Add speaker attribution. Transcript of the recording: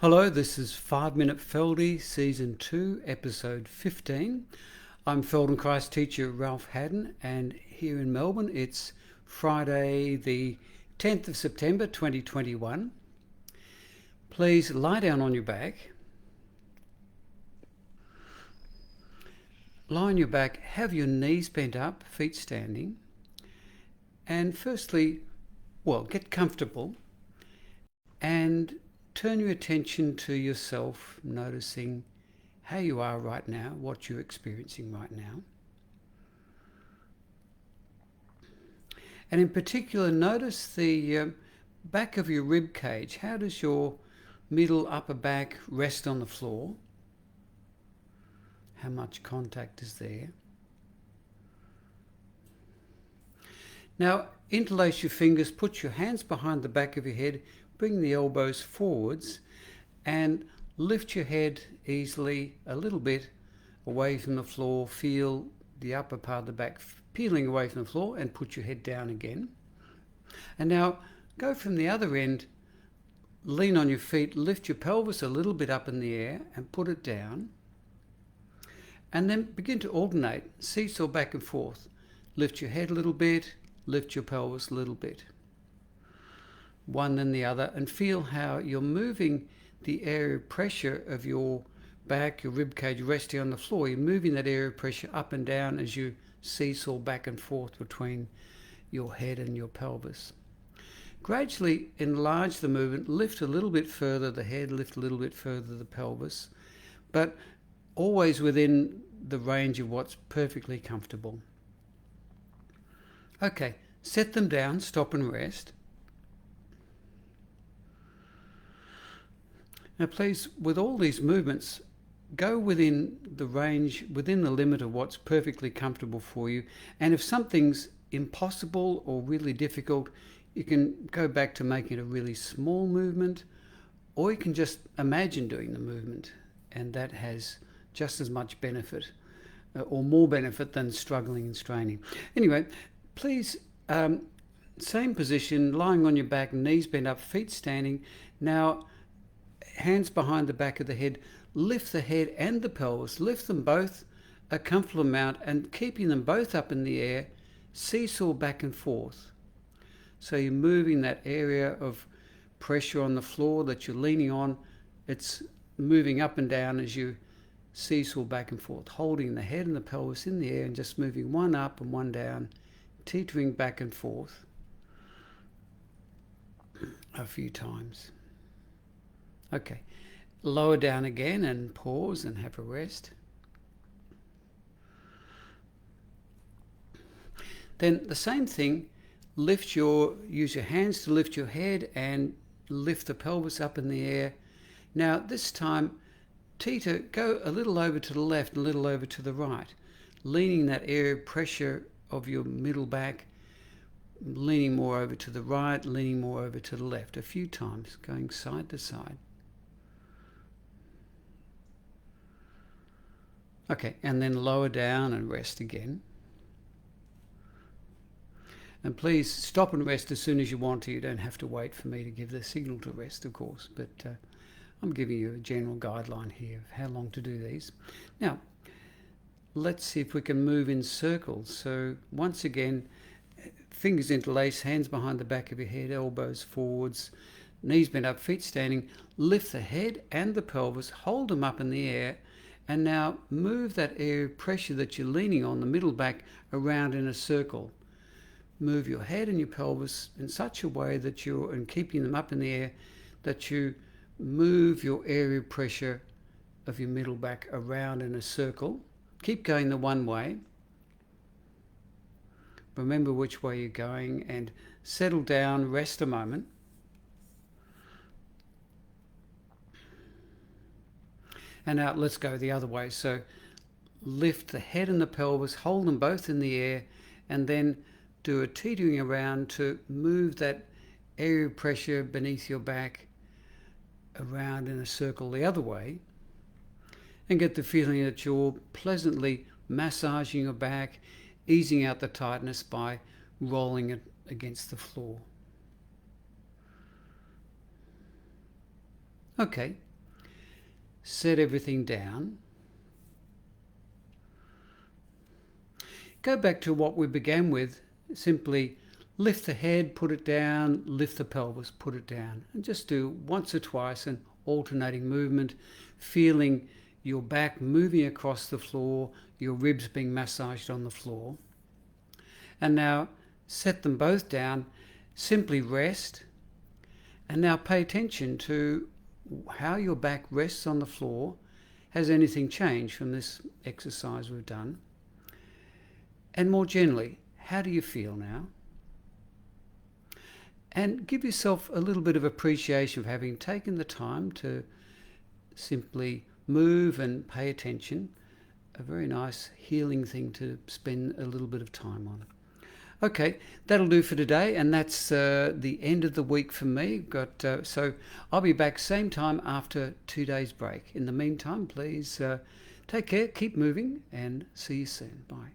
Speaker 1: Hello, this is 5 Minute Feldy, Season 2, Episode 15. I'm Feldenkrais teacher Ralph Haddon, and here in Melbourne it's Friday the 10th of September 2021. Please lie down on your back. Lie on your back, have your knees bent up, feet standing, and firstly, get comfortable and turn your attention to yourself, noticing how you are right now, what you're experiencing right now. And in particular, notice the back of your rib cage. How does your middle upper back rest on the floor? How much contact is there? Now, interlace your fingers, put your hands behind the back of your head, bring the elbows forwards and lift your head easily a little bit away from the floor. Feel the upper part of the back peeling away from the floor and put your head down again. And now go from the other end, lean on your feet, lift your pelvis a little bit up in the air and put it down. And then begin to alternate, seesaw back and forth. Lift your head a little bit, lift your pelvis a little bit. One then the other, and feel how you're moving the area of pressure of your back, your rib cage resting on the floor. You're moving that area of pressure up and down as you seesaw back and forth between your head and your pelvis. Gradually enlarge the movement, lift a little bit further the head, lift a little bit further the pelvis, but always within the range of what's perfectly comfortable. Okay, set them down, stop and rest. Now please, with all these movements, go within the range, within the limit of what's perfectly comfortable for you. And if something's impossible or really difficult, you can go back to making it a really small movement, or you can just imagine doing the movement, and that has just as much benefit or more benefit than struggling and straining. Anyway, please, same position, lying on your back, knees bent up, feet standing. Now, hands behind the back of the head, lift the head and the pelvis, lift them both a comfortable amount and keeping them both up in the air, seesaw back and forth. So you're moving that area of pressure on the floor that you're leaning on, it's moving up and down as you seesaw back and forth, holding the head and the pelvis in the air and just moving one up and one down, teetering back and forth a few times. Okay, lower down again and pause and have a rest. Then the same thing, use your hands to lift your head and lift the pelvis up in the air. Now this time, teeter, go a little over to the left and a little over to the right, leaning that area of pressure of your middle back, leaning more over to the right, leaning more over to the left, a few times, going side to side. Okay, and then lower down and rest again. And please stop and rest as soon as you want to. You don't have to wait for me to give the signal to rest, of course, but I'm giving you a general guideline here of how long to do these. Now, let's see if we can move in circles. So once again, fingers interlace, hands behind the back of your head, elbows forwards, knees bent up, feet standing. Lift the head and the pelvis, hold them up in the air, and now move that area of pressure that you're leaning on, the middle back, around in a circle. Move your head and your pelvis in such a way that and keeping them up in the air, that you move your area of pressure of your middle back around in a circle. Keep going the one way. Remember which way you're going and settle down, rest a moment. And now let's go the other way. So lift the head and the pelvis, hold them both in the air, and then do a teetering around to move that area of pressure beneath your back around in a circle the other way, and get the feeling that you're pleasantly massaging your back, easing out the tightness by rolling it against the floor. Okay, set everything down. Go back to what we began with. Simply lift the head, put it down, lift the pelvis, put it down. And just do once or twice an alternating movement, feeling your back moving across the floor, your ribs being massaged on the floor. And now set them both down, simply rest, and now pay attention to how your back rests on the floor. Has anything changed from this exercise we've done? And more generally, how do you feel now? And give yourself a little bit of appreciation for having taken the time to simply move and pay attention. A very nice healing thing to spend a little bit of time on. Okay, that'll do for today, and that's the end of the week for me. So I'll be back same time after 2 days break. In the meantime, please take care, keep moving, and see you soon. Bye.